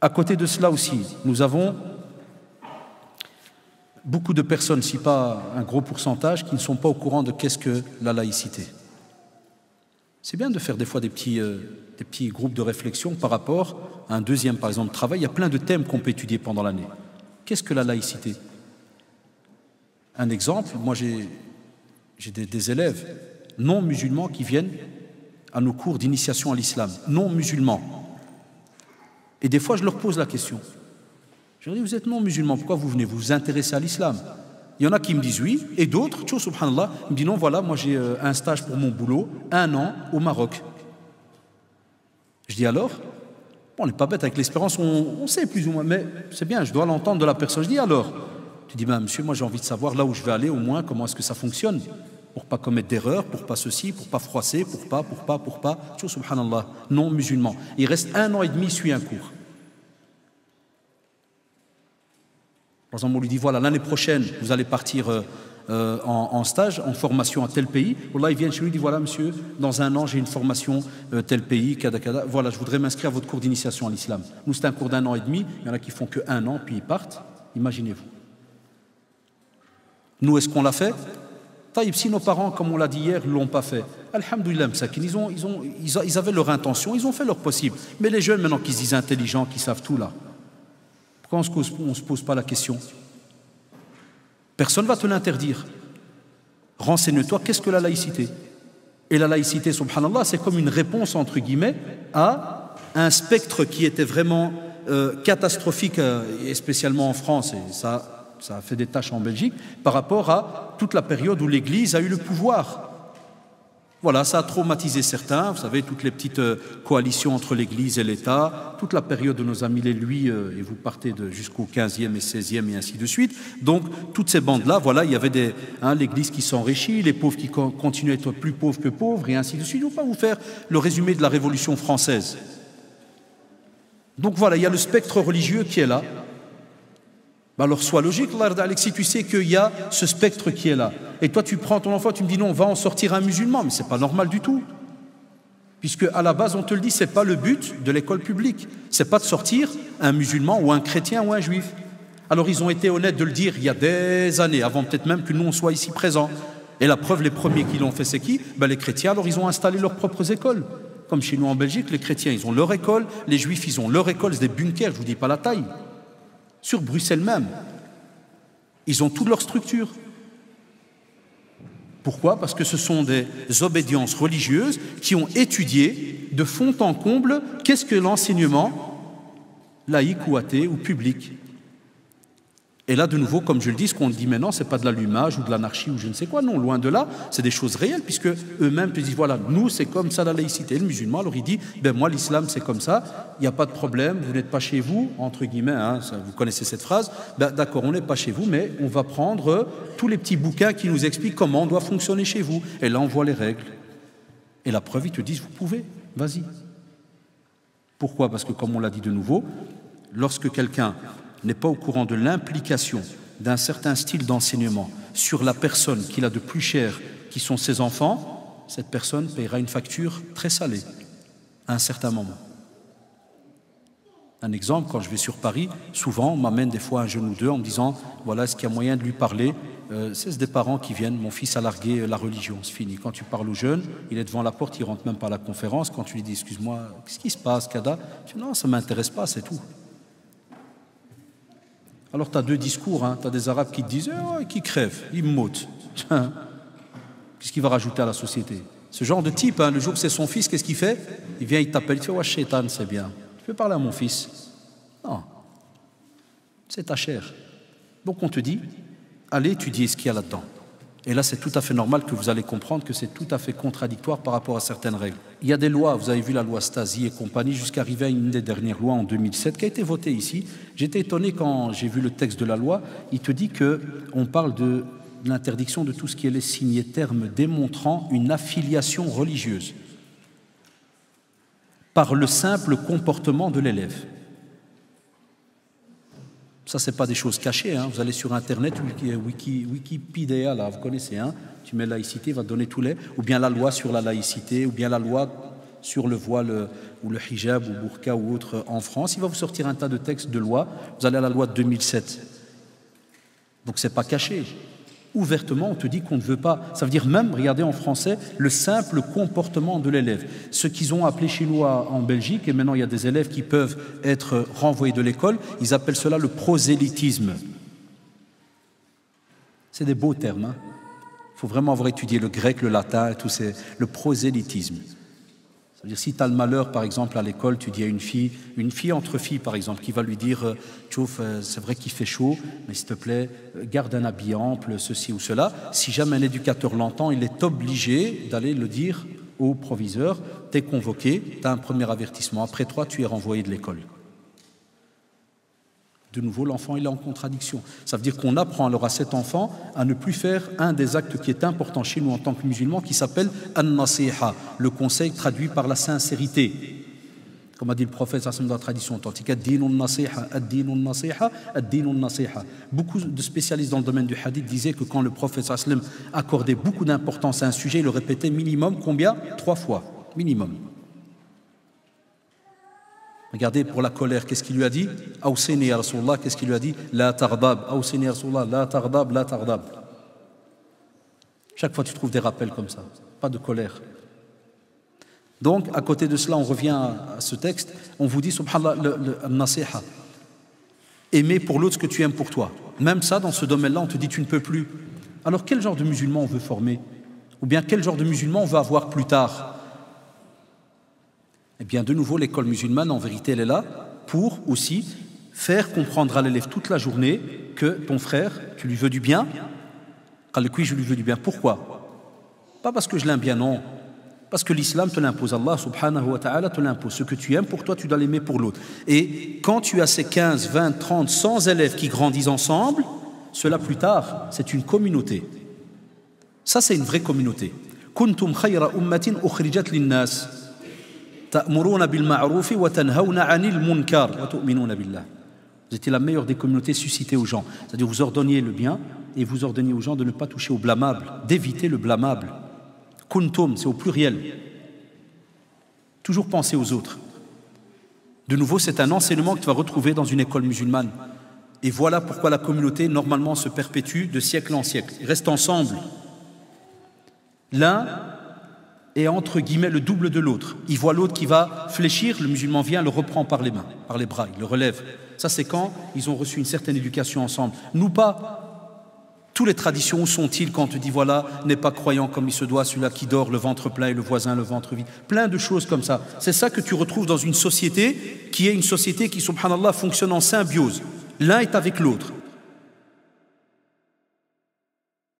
À côté de cela aussi, nous avons beaucoup de personnes, si pas un gros pourcentage, qui ne sont pas au courant de qu'est-ce que la laïcité. C'est bien de faire des fois des petits groupes de réflexion par rapport à un deuxième, par exemple, travail. Il y a plein de thèmes qu'on peut étudier pendant l'année. Qu'est-ce que la laïcité? Un exemple, moi j'ai des élèves non musulmans qui viennent à nos cours d'initiation à l'islam, non musulmans. Et des fois, je leur pose la question. Je leur dis, vous êtes non musulmans, pourquoi vous venez? Vous vous intéressez à l'islam? Il y en a qui me disent oui, et d'autres, tchou, subhanallah, me disent non, voilà, moi j'ai un stage pour mon boulot, 1 an au Maroc. Je dis alors, bon, on n'est pas bête avec l'espérance, on sait plus ou moins, mais c'est bien, je dois l'entendre de la personne. Je dis alors, tu dis, ben monsieur, moi j'ai envie de savoir là où je vais aller, au moins, comment est-ce que ça fonctionne, pour pas commettre d'erreurs, pour pas ceci, pour pas froisser, pour pas, tchou, subhanallah, non musulman. Il reste 1 an et demi, il suit un cours. Par exemple, on lui dit, voilà, l'année prochaine, vous allez partir en stage, en formation à tel pays. Là, il vient chez lui, il dit, voilà, monsieur, dans 1 an, j'ai une formation tel pays, kada, kada. Voilà, je voudrais m'inscrire à votre cours d'initiation à l'islam. Nous, c'est un cours d'1 an et demi. Il y en a qui font que 1 an, puis ils partent. Imaginez-vous. Nous, est-ce qu'on l'a fait? Taïb, si nos parents, comme on l'a dit hier, ne l'ont pas fait, alhamdoulilah, ils avaient leur intention, ils ont fait leur possible. Mais les jeunes, maintenant, qui se disent intelligents, qui savent tout, là, pourquoi on ne se pose pas la question? Personne ne va te l'interdire. Renseigne-toi, qu'est-ce que la laïcité? Et la laïcité, subhanallah, c'est comme une réponse, entre guillemets, à un spectre qui était vraiment catastrophique, et spécialement en France, et ça a fait des tâches en Belgique, par rapport à toute la période où l'Église a eu le pouvoir. Voilà, ça a traumatisé certains, vous savez, toutes les petites coalitions entre l'Église et l'État, toute la période de nos amis les Lui, et vous partez jusqu'au 15e et 16e et ainsi de suite. Donc, toutes ces bandes-là, voilà, il y avait l'Église qui s'enrichit, les pauvres qui continuent à être plus pauvres que pauvres, et ainsi de suite. Je ne vais pas vous faire le résumé de la Révolution française. Donc voilà, il y a le spectre religieux qui est là. Alors sois logique, si tu sais qu'il y a ce spectre qui est là, et toi tu prends ton enfant, tu me dis non, on va en sortir un musulman, mais c'est pas normal du tout. Puisque à la base on te le dit, c'est pas le but de l'école publique, c'est pas de sortir un musulman ou un chrétien ou un juif. Alors ils ont été honnêtes de le dire il y a des années, avant peut-être même que nous on soit ici présents. Et la preuve, les premiers qui l'ont fait, c'est qui? Les chrétiens. Alors ils ont installé leurs propres écoles. Comme chez nous en Belgique, les chrétiens ils ont leur école, les juifs ils ont leur école, c'est des bunkers, je vous dis pas la taille. Sur Bruxelles même, ils ont toute leur structure. Pourquoi? Parce que ce sont des obédiences religieuses qui ont étudié de fond en comble qu'est-ce que l'enseignement laïque ou athée ou public. Et là, de nouveau, comme je le dis, ce qu'on dit maintenant, ce n'est pas de l'allumage ou de l'anarchie ou je ne sais quoi, non, loin de là, c'est des choses réelles, puisque eux-mêmes te disent, voilà, nous, c'est comme ça la laïcité. Le musulman, alors il dit, moi, l'islam, c'est comme ça, il n'y a pas de problème, vous n'êtes pas chez vous, entre guillemets, vous connaissez cette phrase, d'accord, on n'est pas chez vous, mais on va prendre tous les petits bouquins qui nous expliquent comment on doit fonctionner chez vous. Et là, on voit les règles. Et la preuve, ils te disent, vous pouvez, vas-y. Pourquoi? Parce que, comme on l'a dit de nouveau, lorsque quelqu'un n'est pas au courant de l'implication d'un certain style d'enseignement sur la personne qu'il a de plus cher, qui sont ses enfants, cette personne paiera une facture très salée à un certain moment. Un exemple, quand je vais sur Paris, souvent on m'amène des fois un jeune ou deux en me disant, voilà, est-ce qu'il y a moyen de lui parler? C'est des parents qui viennent, mon fils a largué la religion, c'est fini. Quand tu parles au jeune, il est devant la porte, il ne rentre même pas à la conférence. Quand tu lui dis, excuse-moi, qu'est-ce qui se passe, Kada? Tu dis, non, ça ne m'intéresse pas, c'est tout. Alors tu as deux discours, tu as des Arabes qui te disent qui crèvent, ils motent. Qu'est-ce qu'il va rajouter à la société? Ce genre de type, le jour que c'est son fils, qu'est-ce qu'il fait? Il vient, il t'appelle, il fait ouais, shaitan, c'est bien. Tu peux parler à mon fils? Non, c'est ta chair. Donc on te dit, allez étudier ce qu'il y a là-dedans. Et là, c'est tout à fait normal que vous allez comprendre que c'est tout à fait contradictoire par rapport à certaines règles. Il y a des lois, vous avez vu la loi Stasi et compagnie, jusqu'à arriver à une des dernières lois en 2007 qui a été votée ici. J'étais étonné quand j'ai vu le texte de la loi. Il te dit qu'on parle de l'interdiction de tout ce qui est les signes et termes démontrant une affiliation religieuse par le simple comportement de l'élève. Ça, ce n'est pas des choses cachées. Vous allez sur Internet, Wikipédia, là, vous connaissez, tu mets laïcité, il va te donner tous les... Ou bien la loi sur la laïcité, ou bien la loi sur le voile ou le hijab ou burqa ou autre en France, il va vous sortir un tas de textes de loi. Vous allez à la loi de 2007. Donc c'est pas caché. Ouvertement, on te dit qu'on ne veut pas. Ça veut dire même, regardez en français, le simple comportement de l'élève. Ce qu'ils ont appelé chez nous en Belgique, et maintenant il y a des élèves qui peuvent être renvoyés de l'école, ils appellent cela le prosélytisme. C'est des beaux termes. Hein. Il faut vraiment avoir étudié le grec, le latin, et tout le prosélytisme. C'est-à-dire, si tu as le malheur, par exemple, à l'école, tu dis à une fille entre filles, par exemple, qui va lui dire « Tchouf, c'est vrai qu'il fait chaud, mais s'il te plaît, garde un habit ample, ceci ou cela ». Si jamais un éducateur l'entend, il est obligé d'aller le dire au proviseur. Tu es convoqué, tu as un premier avertissement. Après toi, tu es renvoyé de l'école. De nouveau, l'enfant il est en contradiction. Ça veut dire qu'on apprend alors à cet enfant à ne plus faire un des actes qui est important chez nous en tant que musulmans, qui s'appelle an-nasiha, le conseil traduit par la sincérité. Comme a dit le prophète dans la tradition authentique, ad-dinu an-nasiha, ad-dinu an-nasiha, ad-dinu an-nasiha. Beaucoup de spécialistes dans le domaine du hadith disaient que quand le prophète accordait beaucoup d'importance à un sujet, il le répétait minimum combien? 3 fois, minimum. Regardez pour la colère, qu'est-ce qu'il lui a dit? Awsini ya Rasulullah, qu'est-ce qu'il lui a dit? La taghdab, awsini ya Rasulullah, la taghdab, la taghdab. Chaque fois tu trouves des rappels comme ça, pas de colère. Donc à côté de cela, on revient à ce texte, on vous dit subhanallah le nasiha. Aimer pour l'autre ce que tu aimes pour toi. Même ça, dans ce domaine-là, on te dit tu ne peux plus. Alors quel genre de musulman on veut former? Ou bien quel genre de musulman on veut avoir plus tard? Eh bien, de nouveau, l'école musulmane, en vérité, elle est là pour aussi faire comprendre à l'élève toute la journée que ton frère, tu lui veux du bien. Je lui veux du bien. Pourquoi? Pas parce que je l'aime bien, non. Parce que l'islam te l'impose. Allah subhanahu wa ta'ala te l'impose. Ce que tu aimes pour toi, tu dois l'aimer pour l'autre. Et quand tu as ces 15, 20, 30, 100 élèves qui grandissent ensemble, cela plus tard, c'est une communauté. Ça, c'est une vraie communauté. Kuntum khayra ummatin ukhrijat linnas. Ta'muruna bil ma'ruf wa tanhauna 'anil munkar wa tu'minuna billah. Vous étiez la meilleure des communautés suscitées aux gens. C'est-à-dire vous ordonniez le bien et vous ordonniez aux gens de ne pas toucher au blâmable, d'éviter le blâmable. Kuntum, c'est au pluriel. Toujours penser aux autres. De nouveau, c'est un enseignement que tu vas retrouver dans une école musulmane. Et voilà pourquoi la communauté, normalement, se perpétue de siècle en siècle. Ils restent ensemble. L'un est entre guillemets le double de l'autre. Il voit l'autre qui va fléchir, le musulman vient, le reprend par les mains, par les bras, il le relève. Ça, c'est quand ils ont reçu une certaine éducation ensemble. Nous pas. Toutes les traditions, où sont-ils quand on te dit voilà, n'est pas croyant comme il se doit, celui-là qui dort le ventre plein et le voisin le ventre vide. Plein de choses comme ça. C'est ça que tu retrouves dans une société qui est une société qui, subhanallah, fonctionne en symbiose. L'un est avec l'autre.